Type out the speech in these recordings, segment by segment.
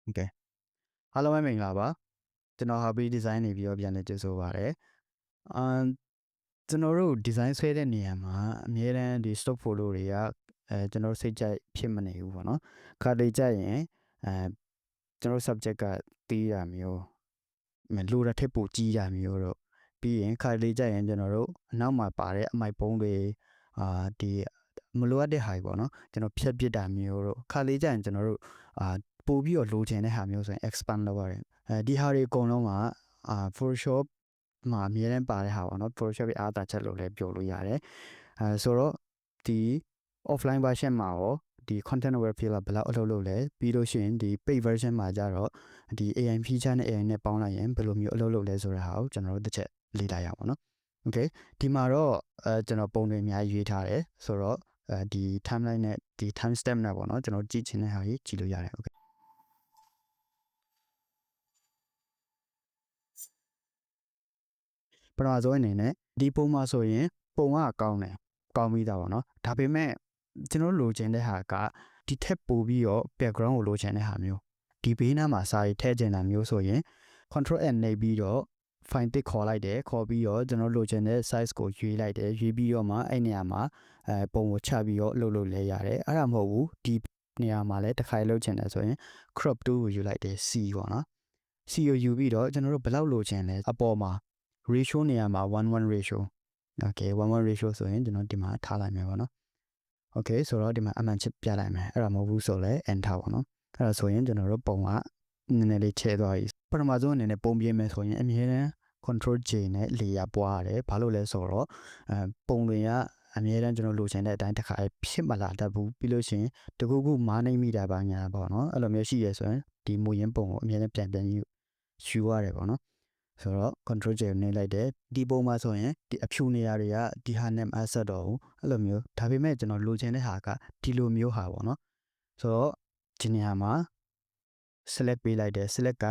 Okay အားလုံးပဲမင်္ဂလာပါကျွန်တော် hobby design နေပြီးတော့ပြန်လည်ကြိုဆိုပါရစေကျွန်တော်တို့ design ဆွဲတဲ့နေရာမှာအများတန်းဒီ stock photo တွေကကျွန်တော်စိတ်ကြိုက်ဖြစ်မနေဘူးပေါ့နော်ခါလေးကြရင်ကျွန်တော် subject ကတီးရမျိုးလိုတာထက်ပိုကြီးရမျိုးတော့ပြီးရင်ခါလေးကြရင်ကျွန်တော်တို့အနောက်မှာပါတဲ့အမိုက်ပုံးတွေဒီမလိုအပ်တဲ့ဟာတွေပေါ့နော်ကျွန်တော်ဖြတ်ပစ်တာမျိုးတော့ခါလေးကြရင်ကျွန်တော်တို့ပို့ပြီးတော့လိုချင်တဲ့ဟာမျိုးဆိုရင် expand လုပ်ရတယ်ဒီဟာတွေအကုန်လုံးကPhotoshop မှာအများတန်းပါတဲ့ဟာပေါ့နော် Photoshop ရဲ့အားသာချက်လို့လည်းပြောလို့ရတယ်ဆိုတော့ဒီ offline version မှာရောဒီ content aware field ကဘယ်လောက်အလုပ်လုပ်လဲပြီးလို့ရှိရင်ဒီ paid version မှာကြတော့ဒီ AI feature နဲ့ AI နဲ့ပေါင်းလိုက်ရင်ဘယ်လိုမျိုးအလုပ်လုပ်လဲဆိုတဲ့ဟာကိုကျွန်တော်တို့တစ်ချက်လေ့လာရအောင်နော် okay ဒီမှာတော့ကျွန်တော်ပုံတွေအများကြီးရွေးထားတယ်ဆိုတော့ဒီ timeline နဲ့ဒီ time stamp နဲ့ပေါ့နော်ကျွန်တော်ကြည့်ချင်တဲ့ဟာကြီးကြည့်လို့ရတယ် okay ပထမဆုံးအနေနဲ့ဒီပုံမှာဆိုရင်ပုံကကောင်းတယ်ကောင်းပြီးသားပေါ့နော်ဒါပေမဲ့ကျွန်တော်လိုချင်တဲ့ဟာကဒီထက်ပိုပြီးတော့ background ကိုလိုချင်တဲ့ဟာမျိုးဒီဘေးနားမှာစာရေးထည့်ချင်တာမျိုးဆိုရင် control N နှိပ်ပြီးတော့ file တစ်ခေါ်လိုက်တယ်ခေါ်ပြီးတော့ကျွန်တော်လိုချင်တဲ့ size ကိုရွေးလိုက်တယ်ရွေးပြီးတော့မှအဲ့နေရာမှာပုံကိုချပြီးတော့လုပ်လို့လဲရတယ်အဲ့ဒါမဟုတ်ဘူးဒီနေရာမှာလည်းတစ်ခါလုပ်ချင်တယ်ဆိုရင် crop tool ကိုယူလိုက်တယ် C ပေါ့နော် C ကိုယူပြီးတော့ကျွန်တော်တို့ဘယ်လောက်လိုချင်လဲအပေါ်မှာratio နေရာမှာ1:1 ratio okay 1:1 ratio ဆိုရင်ကျွန်တော်ဒီမှာထားလိုက်မယ်ပေါ့နော် okay ဆိုတော့ဒီမှာအမှန်ချစ်ပြလိုက်မယ်အဲ့ဒါမဟုတ်ဘူးဆိုလဲ enter ပေါ့နော်အဲ့ဒါဆိုရင်ကျွန်တော်တို့ပုံကနည်းနည်းလေးချဲသွားပြီပထမဆုံးအနေနဲ့ပုံပြမယ်ဆိုရင်အမြဲတမ်း control J နဲ့ layer ပွားရတယ်ဘာလို့လဲဆိုတော့ပုံတွေကအမြဲတမ်းကျွန်တော်လိုချင်တဲ့အတိုင်းတစ်ခါဖြစ်မလာတတ်ဘူးပြီးလို့ရှိရင်တကူကူမားနေမိတာပါညာပေါ့နော်အဲ့လိုမျိုးရှိရဆိုရင်ဒီမူရင်းပုံကိုအမြဲတမ်းပြန်ယူရတယ်ပေါ့နော်ဆိုတော့ control J နဲ့လိုက်တယ်ဒီပုံမှာဆိုရင်ဒီအဖြူနေရာတွေကဒီဟာနဲ့မဆက်တော့ဘူးအဲ့လိုမျိုးဒါပေမဲ့ကျွန်တော်လိုချင်တဲ့ဟာကဒီလိုမျိုးဟာပေါ့နော်ဆိုတော့ဒီနေရာမှာ select ပေးလိုက်တယ် select က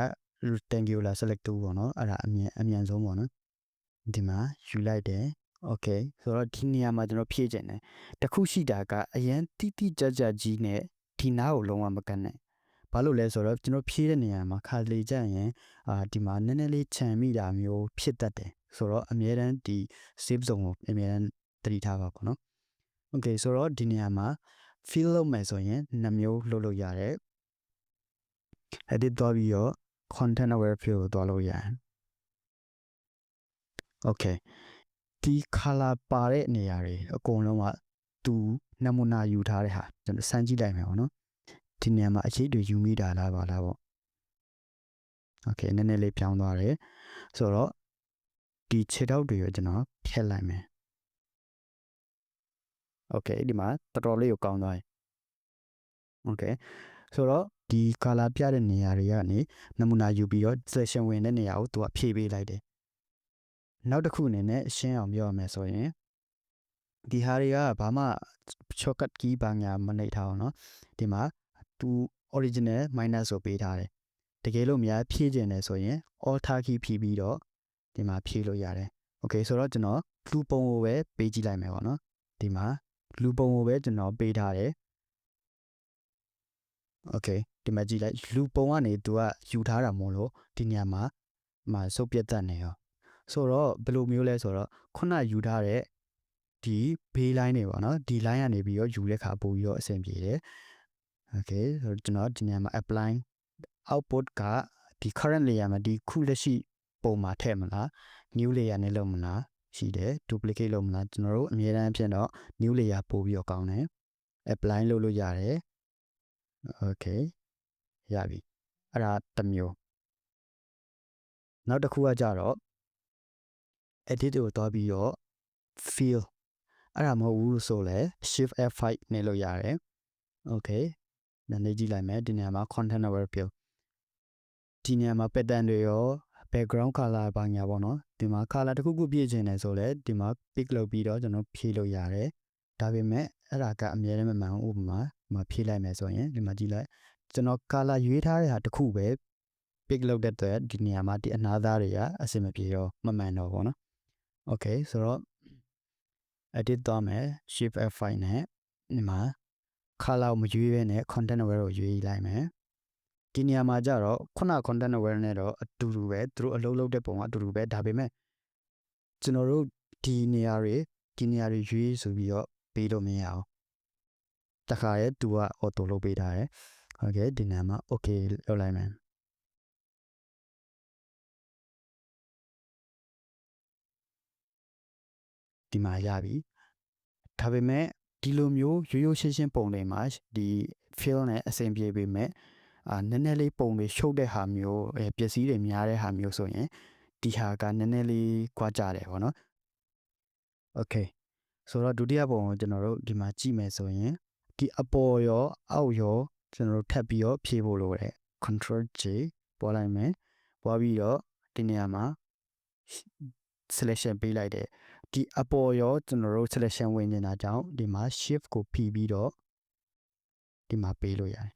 rectangular select tool ပေါ့နော်အဲ့ဒါအမြန်ဆုံးပေါ့နော်ဒီမှာယူလိုက်တယ် okay ဆိုတော့ဒီနေရာမှာကျွန်တော်ဖြည့်ချင်တယ်တခုရှိတာကအရင်တိတိကျကျကြီးနဲ့ဒီနားကိုလုံးဝမကတ်နဲ့ဘာလို့လဲဆိုတော့ကျွန်တော်ဖြည့်တဲ့နေရာမှာခါလေကြရင်ဒီမှာနည်းနည်းလေးခြံမိတာမျိုးဖြစ်တတ်တယ်ဆိုတော့အများတန်းဒီ save zone ကိုအများတန်းသတိထားပါပေါ့နော် okay ဆိုတော့ဒီနေရာမှာ fill လုပ်မယ်ဆိုရင်2မျိုးလုပ်လို့ရတယ် edit သွားပြီးတော့ content aware field ကိုသွားလို့ရတယ် okay ဒီ color ပါတဲ့နေရာတွေအကုန်လုံးကသူနမူနာယူထားတဲ့ဟာကျွန်တော်စမ်းကြည့်လိုက်မယ်ပေါ့နော်ဒီနေရာမှာအခြေတွေယူမိတာလားပါလားပေါ့ okay နည်းနည်းလေးပြောင်းသွားတယ်ဆိုတော့ဒီခြေထောက်တွေကိုကျွန်တော်ဖျက်လိုက်မယ် okay ဒီမှာတော်တော်လေးကိုကောင်းသွားပြီ okay ဆိုတော့ဒီ color ပြတဲ့နေရာတွေကနေနမူနာယူပြီးတော့ session ဝင်တဲ့နေရာကိုသူကဖြည့်ပေးလိုက်တယ်နောက်တစ်ခုအနေနဲ့ရှင်းအောင်ပြောရမယ်ဆိုရင်ဒီဟာတွေကဘာမှ shortcut key ဘာညာမနှိပ်ထားအောင်เนาะဒီမှာသူ original minus ကိုပေးထားတယ်တကယ်လို့များဖြည့်ကျင်တယ်ဆိုရင် alter key ဖြည့်ပြီးတော့ဒီမှာဖြည့်လို့ရတယ် okay ဆိုတော့ကျွန်တော်လူပုံကိုပဲပေးကြည့်လိုက်မယ်ပေါ့နော်ဒီမှာလူပုံကိုပဲကျွန်တော်ပေးထားတယ် okay ဒီမှာကြည့်လိုက်လူပုံကနေသူကယူထားတာမို့လို့ဒီနေရာမှာစုပ်ပြတ်တတ်နေရောဆိုတော့ဘယ်လိုမျိုးလဲဆိုတော့ခုနယူထားတဲ့ဒီဘေး line တွေပေါ့နော်ဒီ line ကနေပြီးတော့ယူတဲ့ခါပို့ပြီးတော့အဆင်ပြေတယ် okay ဆိုတော့ကျွန်တော်ဒီနေရာမှာ apply output ကဒီ current layer မှာဒီခုလက်ရှိပုံမှာထည့်မလား new layer နဲ့လုပ်မလားရှိတယ် duplicate လုပ်မလားကျွန်တော်တို့အများအားဖြင့်တော့ new layer ပို့ပြီးတော့ကောင်းတယ် apply လုပ်လို့ရတယ် okay ရပြီအဲ့ဒါတစ်မျိုးနောက်တစ်ခုကကြတော့ edit ကိုတွားပြီးတော့ fill အဲ့ဒါမဟုတ်ဘူးဆိုလဲ shift F5 နဲ့လို့ရတယ် okay နားနေကြည့်လိုက်မယ်ဒီနေရာမှာ content aware fill ဒီနေရာမှာ pattern တွေရော background color ဘာညာပေါ့နော်ဒီမှာ color တစ်ခုခုပြည့်ချင်တယ်ဆိုလဲဒီမှာ pick လုပ်ပြီးတော့ကျွန်တော်ဖြည့်လို့ရတယ်ဒါပေမဲ့အဲ့ဒါကအများနဲ့မမှန်ဘူးဥပမာဒီမှာဖြည့်လိုက်မယ်ဆိုရင်ဒီမှာကြည့်လိုက်ကျွန်တော် color ရွေးထားတဲ့ဟာတစ်ခုပဲ pick လုပ်တဲ့အတွက်ဒီနေရာမှာဒီအနားသားတွေကအဆင်မပြေတော့မမှန်တော့ဘူးเนาะ okay ဆိုတော့ edit သွားမယ် shift F5 နဲ့ဒီမှာ color ကိုမရွေးဘဲနဲ့ content aware ကိုရွေးလိုက်မယ် ဒီနေရာမှာကြတော့ခုန content aware နဲ့တော့အတူတူပဲသူတို့အလုပ်လုပ်တဲ့ပုံကအတူတူပဲဒါပေမဲ့ကျွန်တော်တို့ဒီနေရာတွေရွေးဆိုပြီးတော့ပေးလို့မရအောင်တခါရဲသူက auto လုပ်ပေးထားတယ်โอเคဒီနေရာမှာ okay လုပ်လိုက်မယ်ဒီမှာရပြီဒါပေမဲ့ဒီလိုမျိုးရိုးရှင်းပုံတွေမှာဒီ fill နဲ့အဆင်ပြေပေမဲ့နည်းနည်းလေးပုံတွေရှုပ်တဲ့ဟာမျိုးပစ္စည်းတွေများတဲ့ဟာမျိုးဆိုရင်ဒီဟာကနည်းနည်းလေးကွာကြတယ်ပေါ့နော်โอเคဆိုတော့ဒုတိယပုံကိုကျွန်တော်တို့ဒီမှာကြည့်မယ်ဆိုရင်ဒီအပေါ်ရောအောက်ရောကျွန်တော်တို့ထပ်ပြီးတော့ဖြည့်ဖို့လိုတယ် control J ပွားလိုက်မယ်ပွားပြီးတော့ဒီနေရာမှာ selection ပေးလိုက်တယ်ဒီအပေါ်ရောကျွန်တော်တို့ selection ဝင်နေတာကြောင့်ဒီမှာ shift ကိုဖိပြီးတော့ဒီမှာပေးလို့ရတယ်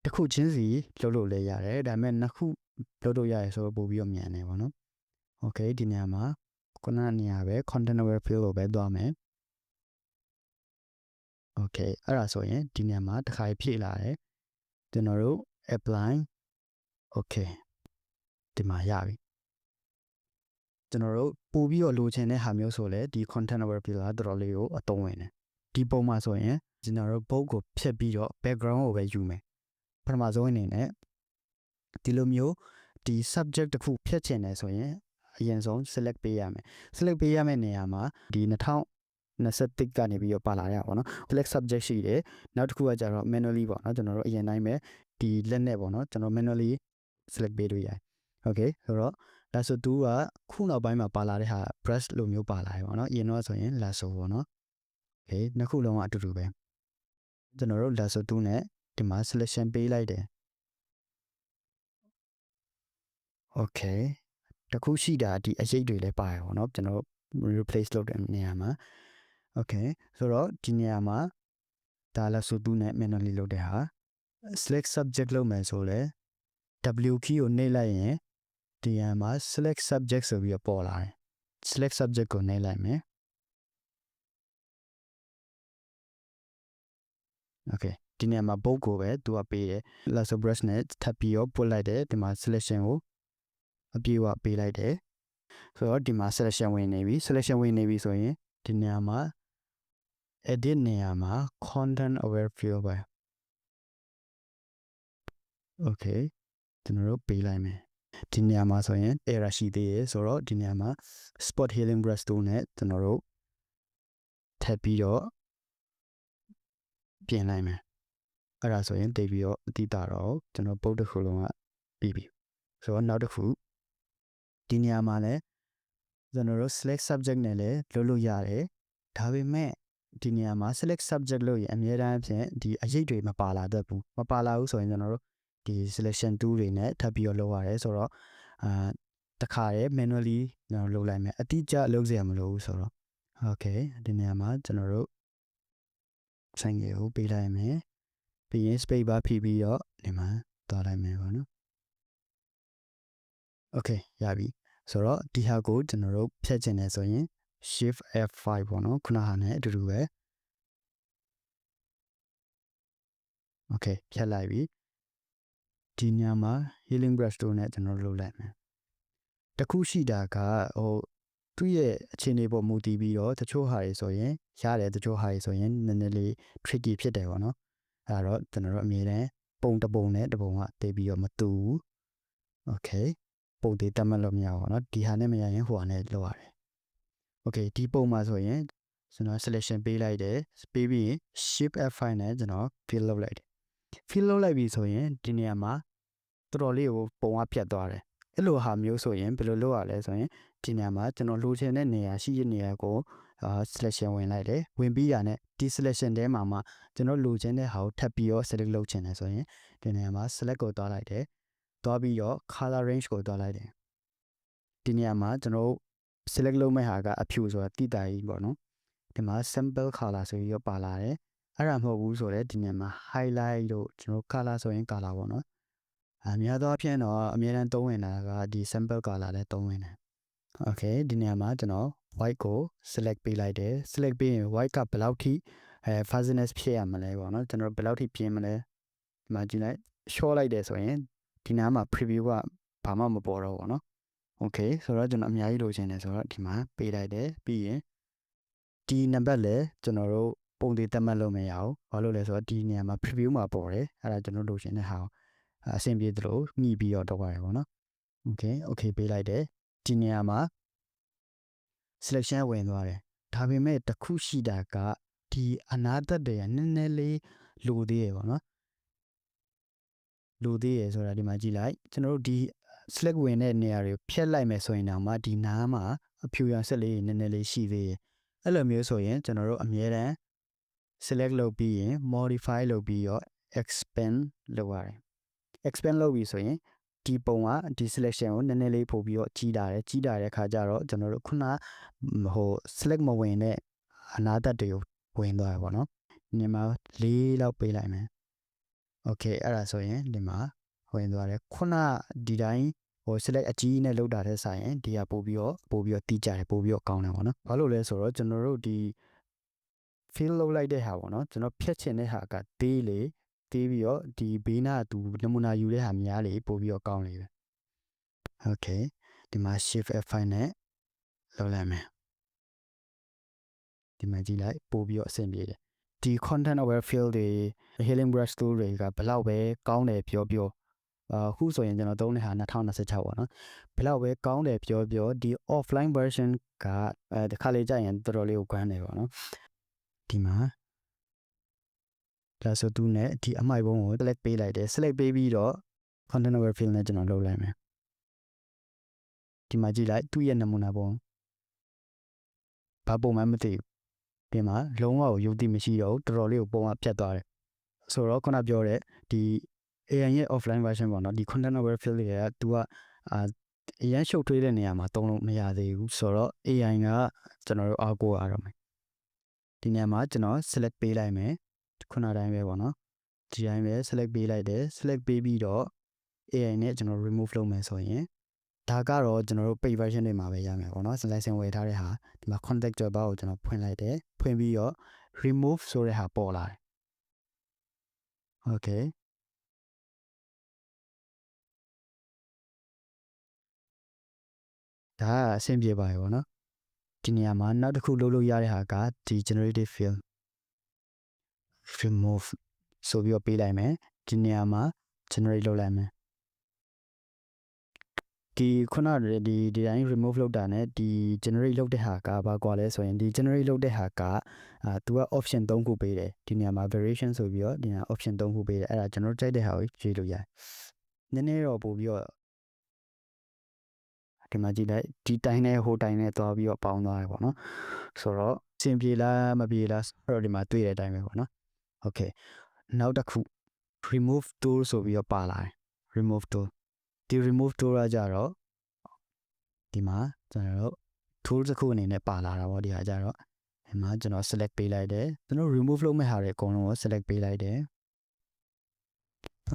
တစ်ခုချင်းစီလုပ်လို့လည်းရတယ်ဒါပေမဲ့နှစ်ခုလုပ်လို့ရတယ်ဆိုတော့ပို့ပြီးတော့မြန်တယ်ပေါ့နော်โอเคဒီနေရာမှာခုနနေရာပဲ content aware field ကိုပဲသွားမယ်โอเคအဲ့ဒါဆိုရင်ဒီနေရာမှာတစ်ခါဖြည့်လာတယ်ကျွန်တော်တို့ apply โอเคဒီမှာရပြီကျွန်တော်တို့ပို့ပြီးတော့လိုချင်တဲ့ဟာမျိုးဆိုလဲဒီ content aware field ကတော်တော်လေးကိုအသုံးဝင်တယ်ဒီပုံမှာဆိုရင်ကျွန်တော်တို့ book ကိုဖြတ်ပြီးတော့ background ကိုပဲယူမယ်ပထမဆုံးအနေနဲ့ဒီလိုမျိုးဒီ subject တစ်ခုဖြတ်ချင်တယ်ဆိုရင်အရင်ဆုံး select ပေးရမယ် select ပေးရမယ့်နေရာမှာဒီ2021ကနေပြီးတော့ပါလာရပါတော့ select subject ရှိတယ်နောက်တစ်ခုကကြတော့ manually ပေါ့နော်ကျွန်တော်တို့အရင်တိုင်းပဲဒီလက်နဲ့ပေါ့နော်ကျွန်တော် manually select ပေးလို့ရတယ် okay ဆိုတော့ lasso 2ကခုနောက်ပိုင်းမှာပါလာတဲ့ဟာ brush လိုမျိုးပါလာတယ်ပေါ့နော်အရင်တော့ဆိုရင် lasso ပေါ့နော် okay နှစ်ခုလုံးကအတူတူပဲကျွန်တော်တို့ lasso 2နဲ့ဒီမှာ selection ပေးလိုက်တယ် okay တခုရှိတာဒီအရေးတွေလည်းပါတယ်ပေါ့နော်ကျွန်တော် replace လုပ်တဲ့နေရာမှာ okay ဆိုတော့ဒီနေရာမှာဒါ lasso 2နဲ့ manually လုပ်တဲ့ဟာ select subject လုပ်မယ်ဆိုလဲ W key ကိုနှိပ်လိုက်ရင်ဒီနေရာမှာ select subject ဆိုပြီးတော့ပေါ်လာတယ် select subject ကိုနှိပ်လိုက်မယ် okay ဒီနေရာမှာ bold ကိုပဲသူကပေးတယ် lasso brush နဲ့ထပ်ပြီးတော့ပွတ်လိုက်တယ်ဒီမှာ selection ကိုအပြည့်အဝပေးလိုက်တယ်ဆိုတော့ဒီမှာ selection ဝင်နေပြီဆိုရင်ဒီနေရာမှာ edit နေရာမှာ content aware field ပဲ okay ကျွန်တော်တို့ပေးလိုက်မယ်ဒီနေရာမှာဆိုရင် error ရှိသေးတယ်ဆိုတော့ဒီနေရာမှာ spot healing brush tool နဲ့ကျွန်တော်တို့ထပ်ပြီးတော့ပြင်လိုက်မယ်အဲ့ဒါဆိုရင်တိတ်ပြီးတော့အတိတာတော့ကျွန်တော်ပုတ်တစ်ခုလုံးကပြီးပြီဆိုတော့နောက်တစ်ခုဒီနေရာမှာလည်းကျွန်တော်တို့ select subject နဲ့လည်းလုပ်လို့ရတယ်ဒါပေမဲ့ဒီနေရာမှာ select subject လို့ရင်အများအားဖြင့်ဒီအရေးတွေမပါလာတတ်ဘူးမပါလာဘူးဆိုရင်ကျွန်တော်တို့ဒီ selection tool တွေနဲ့ထပ်ပြီးတော့လုပ်ရတယ်ဆိုတော့တခါရဲ manually ကျွန်တော်လုပ်လိုက်မယ်အတိအကျလုပ်စရာမလိုဘူးဆိုတော့ okay ဒီနေရာမှာကျွန်တော်တို့ဆိုင်ငယ်ကိုပေးလိုက်မယ်ပြီးရင် space bar ဖိပြီးတော့ဒီမှာသွားလိုက်မယ်ပေါ့နော် okay ရပြီဆိုတော့ဒီဟာကိုကျွန်တော်တို့ဖြတ်ချင်တယ်ဆိုရင် shift F5 ပေါ့နော်ခုနဟာနဲ့အတူတူပဲ okay ဖြတ်လိုက်ပြီဒီညမှာ healing brush tool နဲ့ကျွန်တော်တို့လုပ်လိုက်မယ်တခုရှိတာကသူ့ရဲ့အခြေအနေပေါ်မူတည်ပြီးတော့တချို့ဟာတွေဆိုရင်ရတယ်တချို့ဟာတွေဆိုရင်နည်းနည်းလေး tricky ဖြစ်တယ်ပေါ့နော်အဲ့တော့ကျွန်တော်တို့အမြဲတမ်းပုံတစ်ပုံနဲ့တစ်ပုံကတည်ပြီးတော့မတူဘူး okay ပုံသေးတတ်မှတ်လို့မရဘူးเนาะဒီဟာနဲ့မရရင်ဟိုဟာနဲ့လုပ်ရတယ် okay ဒီပုံမှာဆိုရင်ကျွန်တော် selection ပေးလိုက်တယ်ပေးပြီးရင် shift F5 နဲ့ကျွန်တော် fill လုပ်လိုက်တယ် fill လုပ်လိုက်ပြီဆိုရင်ဒီနေရာမှာတော်တော်လေးကိုပုံကပြတ်သွားတယ်အဲ့လိုဟာမျိုးဆိုရင်ဘယ်လိုလုပ်ရလဲဆိုရင်ဒီနေရာမှာကျွန်တော်လိုချင်တဲ့နေရာရှိတဲ့နေရာကိုselection ဝင်လိုက်တယ်ဝင်ပြီးရတဲ့ဒီ selection ထဲမှာကျွန်တော်လိုချင်တဲ့ဟာကိုထပ်ပြီးတော့ select လုပ်ချင်တယ်ဆိုရင်ဒီနေရာမှာ select ကိုတွားလိုက်တယ်တွားပြီးတော့ color range ကိုတွားလိုက်တယ်ဒီနေရာမှာကျွန်တော် select လုပ်မဲ့ဟာကအဖြူဆိုတာတိတာကြီးပေါ့နော်ဒီမှာ sample color ဆိုပြီးတော့ပါလာတယ်အဲ့ဒါမဟုတ်ဘူးဆိုတော့ဒီနေရာမှာ highlight လို့ကျွန်တော် color ဆိုရင် color ပေါ့နော်အများသောအားဖြင့်တော့အများတန်းသုံးဝင်တာကဒီ sample color လည်းသုံးဝင်တယ် okay ဒီနေရာမှာကျွန်တော် white ကို select ပေးလိုက်တယ် select ပေးရင် white ကဘယ်လောက်ထိfuzziness ဖြစ်ရမလဲပေါ့နော်ကျွန်တော်ဘယ်လောက်ထိပြင်းမလဲဒီမှာကြည့်လိုက် short လိုက်တယ်ဆိုရင်ဒီနားမှာ preview ကဘာမှမပေါ်တော့ဘူးเนาะ okay ဆိုတော့ကျွန်တော်အများကြီးလိုချင်တယ်ဆိုတော့ဒီမှာပေးလိုက်တယ်ပြီးရင်ဒီနံပါတ်လည်းကျွန်တော်တို့ပုံသေးသတ်မှတ်လို့မရဘူးဘာလို့လဲဆိုတော့ဒီနေရာမှာ preview မှာပေါ်တယ်အဲ့ဒါကျွန်တော်လိုချင်တဲ့ဟာအဆင်ပြေသလိုညှိပြီးတော့တော့ရတယ်ပေါ့နော် okay ပေးလိုက်တယ်ဒီနေရာမှာ selection ဝင်သွားတယ်ဒါပေမဲ့တစ်ခုရှိတာကဒီအနာသက်တွေကနည်းနည်းလေးလိုသေးရပေါ့နော်လိုသေးရဆိုတာဒီမှာကြည့်လိုက်ကျွန်တော်တို့ဒီ select ဝင်တဲ့နေရာတွေကိုဖျက်လိုက်မယ်ဆိုရင်တော့မှဒီနားမှာအဖြူရောင်ဆက်လေးနည်းနည်းလေးရှိသေးတယ်အဲ့လိုမျိုးဆိုရင်ကျွန်တော်တို့အမြဲတမ်း select လုပ်ပြီးရင် modify လုပ်ပြီးတော့ expand လုပ်ရတယ် expand လုပ်ပြီးဆိုရင်ဒီပုံကဒီ selection ကိုနည်းနည်းလေးပို့ပြီးတော့ကြီးတာတဲ့အခါကျတော့ကျွန်တော်တို့ခုနဟို select မဝင်တဲ့အနာသက်တွေကိုဝင်သွားရပါတော့ဒီမှာ၄လောက်ပေးလိုက်မယ် okay အဲ့ဒါဆိုရင်ဒီမှာဝင်သွားတယ်ခုနဒီတိုင်းဟို select အကြီးနဲ့လောက်တာတဲ့ဆိုင်ရင်ဒီကပို့ပြီးတော့တီးကြတယ်ပို့ပြီးတော့ကောင်းတယ်ပေါ့နော်ဘာလို့လဲဆိုတော့ကျွန်တော်တို့ဒီ fill လုပ်လိုက်တဲ့ဟာပေါ့နော်ကျွန်တော်ဖြတ်ချင်တဲ့ဟာကသေးပြီးတော့ဒီဘေးနားသူနမူနာယူတဲ့ဟာများလေပို့ပြီးတော့ကောင်းလေပဲ okay ဒီမှာ shift F5 နဲ့လောက်လိုက်မယ်ဒီမှာကြည့်လိုက်ပို့ပြီးတော့အဆင်ပြေတယ်ဒီ content aware fill တွေ healing brush tool တွေကဘယ်လောက်ပဲကောင်းတယ်ပြောအခုဆိုရင်ကျွန်တော်သုံးတဲ့ဟာ2026ပေါ့နော်ဘယ်လောက်ပဲကောင်းတယ်ပြောဒီ offline version ကတခါလေကြာရင်တော်တော်လေးကိုကွမ်းတယ်ပေါ့နော်ဒီမှာဒါဆိုသူနဲ့ဒီအမိုက်ပုံကို select ပေးလိုက်တယ် select ပေးပြီးတော့ content aware fill နဲ့ကျွန်တော်လုပ်လိုက်မယ်ဒီမှာကြည့်လိုက်သူ့ရဲ့နမူနာပုံဘာပုံမှန်မသိဘူးဒီမှာလုံးဝကိုယုံကြည်မရှိတော့ဘူးတော်တော်လေးကိုပုံကဖြတ်သွားတယ်ဆိုတော့ခုနပြောတဲ့ဒီ AI ရဲ့ offline version ပေါ့နော်ဒီ content aware fill တွေက तू အရန်ရှုပ်ထွေးတဲ့နေရာမှာသုံးလို့မရသေးဘူးဆိုတော့ AI ကကျွန်တော်တို့အားကိုးရတော့မယ်ဒီနေရာမှာကျွန်တော် select ပေးလိုက်မယ်ခုနတိုင်းပဲပေါ့နော်ဒီတိုင်းပဲ select ပေးလိုက်တယ် select ပေးပြီးတော့ AI နဲ့ကျွန်တော် remove လုပ်မယ်ဆိုရင်ဒါကတော့ကျွန်တော်တို့ paid version တွေမှာပဲရမယ်ပေါ့နော် license ဝယ်ထားတဲ့ဟာဒီမှာ contact job ကိုကျွန်တော်ဖွင့်လိုက်တယ်ဖွင့်ပြီးတော့ remove ဆိုတဲ့ဟာပေါ်လာတယ် okay ဒါအဆင်ပြေပါရေပေါ့နော်ဒီနေရာမှာနောက်တစ်ခုလုပ်လို့ရတဲ့ဟာကဒီ generative fill remove ဆိုပြီးတော့ပေးလိုက်မယ်ဒီနေရာမှာ generate လုပ်လိုက်မယ်ဒီခုနဒီတိုင်း remove လုပ်တာနဲ့ဒီ generate လုပ်တဲ့ဟာကဘာကွာလဲဆိုရင်ဒီ generate လုပ်တဲ့ဟာကသူက option 3ခုပေးတယ်ဒီနေရာမှာ variation ဆိုပြီးတော့ဒီနေရာ option 3ခုပေးတယ်အဲ့ဒါကျွန်တော်ကြိုက်တဲ့ဟာကိုရွေးလို့ရတယ်နည်းနည်းတော့ပို့ပြီးတော့ဒီမှာကြည့်လိုက်ဒီတိုင်းနဲ့ဟိုတိုင်းနဲ့သွားပြီးတော့ပေါင်းသွားတယ်ပေါ့နော်ဆိုတော့အဆင်ပြေလားမပြေလားအဲ့တော့ဒီမှာတွေ့တဲ့အတိုင်းပဲပေါ့နော် okay နောက်တစ်ခု remove tool ဆိုပြီးတော့ပါလာတယ် remove tool ဒီ remove tool ကကြတော့ဒီမှာကျွန်တော်တို့ tool တစ်ခုအနေနဲ့ပါလာတာပေါ့ဒီဟာကြတော့ဒီမှာကျွန်တော် select ပေးလိုက်တယ်ကျွန်တော် remove လုပ်မယ့်ဟာတွေအကုန်လုံးကို select ပေးလိုက်တယ်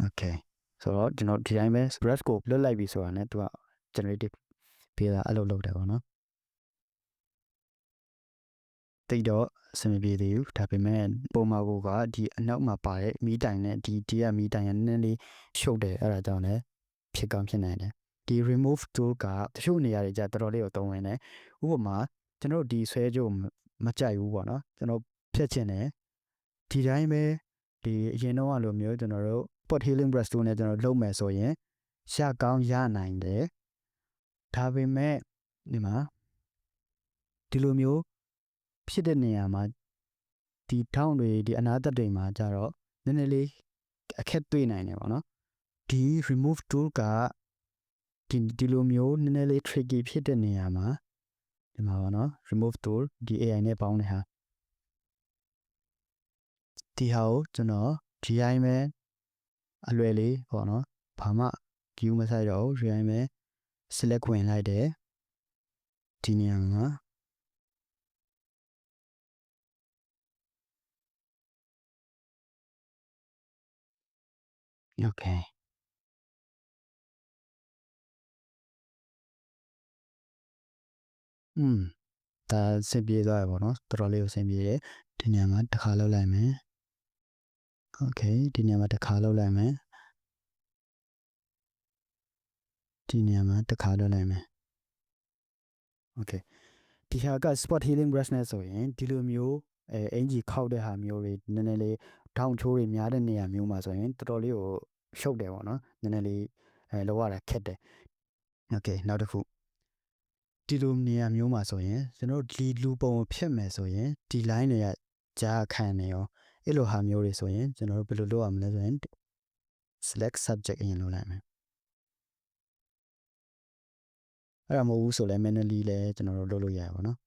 okay ဆိုတော့ကျွန်တော်ဒီတိုင်းပဲ brush ကိုလွတ်လိုက်ပြီဆိုတာနဲ့သူက generative ပေးတာအဲ့လိုလုပ်တယ်ပေါ့နော်တိတ်တော့အဆင်မပြေသေးဘူးဒါပေမဲ့ပုံမှာကဒီအနောက်မှာပါတဲ့မီးတိုင်နဲ့ဒီကမီးတိုင်ကနည်းနည်းလေးရှုပ်တယ်အဲ့ဒါကြောင့်လည်းဖြစ်ကောင်းဖြစ်နိုင်တယ်ဒီ remove tool ကတချို့နေရာတွေကျတော်တော်လေးကိုသုံးဝင်တယ်ဥပမာကျွန်တော်ဒီဆွဲကြိုးမကြိုက်ဘူးပေါ့နော်ကျွန်တော်ဖြတ်ချင်တယ်ဒီတိုင်းပဲဒီအရင်တော့လိုမျိုးကျွန်တော်တို့ pot healing brush tool နဲ့ကျွန်တော်လုပ်မယ်ဆိုရင်ရကောင်းရနိုင်တယ်ဒါပေမဲ့ဒီမှာဒီလိုမျိုးဖြစ်တဲ့နေရာမှာဒီထောင်းတွေဒီအနာသက်တွေမှာကြတော့နည်းနည်းလေးအခက်တွေ့နိုင်တယ်ပေါ့နော်ဒီ remove tool ကဒီလိုမျိုးနည်းနည်းလေး tricky ဖြစ်တဲ့နေရာမှာဒီမှာပေါ့နော် remove tool ဒီ AI နဲ့ပေါင်းတဲ့ဟာဒီဟာကိုကျွန်တော် GI ပဲအလွယ်လေးပေါ့နော်ဘာမှ view မဆိုင်တော့ဘူး GI ပဲ select ဝင်လိုက်တယ်ဒီနေရာမှာokay ဒါစင်ပြေသွားရပါတော့တော်တော်လေးကိုစင်ပြေတယ်ဒီနေရာမှာတစ်ခါလောက်လိုက်မယ် okay ဒီနေရာမှာတစ်ခါလောက်လိုက်မယ် ဒီနေရာမှာတစ်ခါလုပ်လိုက်မယ် okay ဒီဟာက spot healing brush နဲ့ဆိုရင်ဒီလိုမျိုးအင်ဂျီခောက်တဲ့ဟာမျိုးတွေနည်းနည်းလေးထောင်ချိုးတွေများတဲ့နေရာမျိုးမှာဆိုရင်တော်တော်လေးကိုရှုပ်တယ်ပေါ့နော်နည်းနည်းလေးလောက်ရတာခက်တယ် okay နောက်တစ်ခုဒီလိုနေရာမျိုးမှာဆိုရင်ကျွန်တော်ဒီလူပုံကိုဖြတ်မယ်ဆိုရင်ဒီ line တွေကကြားခံနေရောအဲ့လိုဟာမျိုးတွေဆိုရင်ကျွန်တော်တို့ဘယ်လိုလုပ်ရမလဲဆိုရင် select subject အရင်လုပ်လိုက်မယ်အဲ့ဒါမဟုတ်ဘူးဆိုလဲ manually လဲကျွန်တော်တို့လုပ်လို့ရပါတော့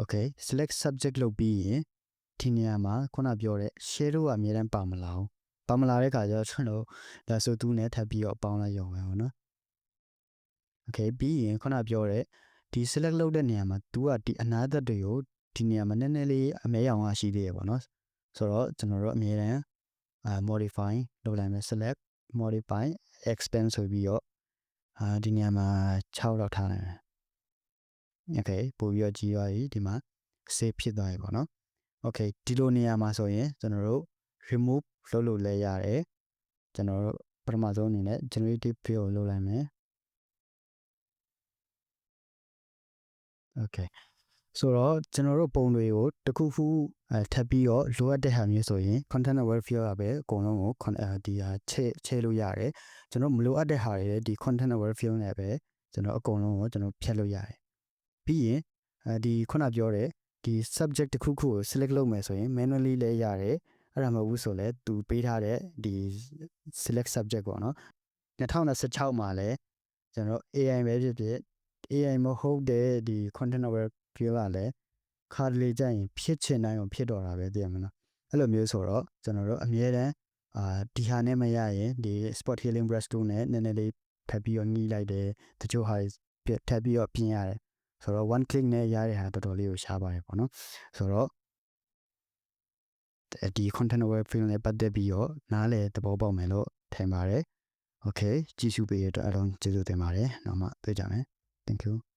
okay select subject လုပ်ပြီးရင်ဒီနေရာမှာခုနပြောတဲ့ shadow ကအများတန်းပါမလာဘူးပါမလာတဲ့ခါကျတော့ကျွန်တော်ဒါဆိုသူနဲ့ထပ်ပြီးတော့ပေါင်းလိုက်ရုံပဲပေါ့နော် okay ပြီးရင်ခုနပြောတဲ့ဒီ select လုပ်တဲ့နေရာမှာ तू ကဒီအနားသက်တွေကိုဒီနေရာမှာနည်းနည်းလေးအမဲရောင်ကရှိသေးရပေါ့နော်ဆိုတော့ကျွန်တော်တို့အများတန်းmodify လုပ်လိုက်မယ် select modify expand ဆိုပြီးတော့ဒီနေရာမှာ6လောက်ထားလိုက်မယ် okay ပို့ပြီးတော့ကြီးသွားပြီဒီမှာ save ဖြစ်သွားပြီပေါ့နော် okay ဒီလိုနေရာမှာဆိုရင်ကျွန်တော်တို့ remove လုပ်လို့လဲရတယ်ကျွန်တော်တို့ပထမဆုံးအနေနဲ့ generative fill ကိုလုပ်လိုက်မယ် okay ဆိုတော့ကျွန်တော်တို့ပုံတွေကိုတစ်ခုခုထပ်ပြီးတော့လိုအပ်တဲ့ဟာမျိုးဆိုရင် content aware fill ကပဲအကုန်လုံးကိုဒီဟာချဲလို့ရတယ်ကျွန်တော်မလိုအပ်တဲ့ဟာတွေဒီ content aware fill နဲ့ပဲကျွန်တော်အကုန်လုံးကိုကျွန်တော်ဖြတ်လို့ရတယ်ပြီးရင်ဒီခုနပြောတဲ့ဒီ subject တစ်ခုခုကို select လုပ်မယ်ဆိုရင် manually လည်းရတယ်အဲ့ဒါမဟုတ်ဘူးဆိုလဲသူပေးထားတဲ့ဒီ select subject ပေါ့နော်2016မှာလဲကျွန်တော် AI ပဲဖြစ်ဖြစ် AI မဟုတ်တဲ့ဒီ content aware fill ကလည်းခါတလေကြရင်ဖြစ်ချင်တိုင်းကိုဖြစ်တော့တာပဲသိရမလားအဲ့လိုမျိုးဆိုတော့ကျွန်တော်တို့အမြဲတမ်းဒီဟာနဲ့မရရင်ဒီ spot healing brush tool နဲ့နည်းနည်းလေးဖက်ပြီးတော့ညှိလိုက်တယ်တချို့ဟာထပ်ပြီးတော့ပြင်ရတယ်ဆိုတော့ one click နဲ့ရတဲ့ဟာတော်တော်လေးကိုရှားပါတယ်ပေါ့နော်ဆိုတော့ဒီ content aware fill နဲ့ပတ်သက်ပြီးတော့နားလည်သဘောပေါက်မယ်လို့ထင်ပါတယ် okay ကြည့်ရှုပေးရတဲ့အတွက်အလုံးကျေးဇူးတင်ပါတယ်နောက်မှတွေ့ကြမယ် thank you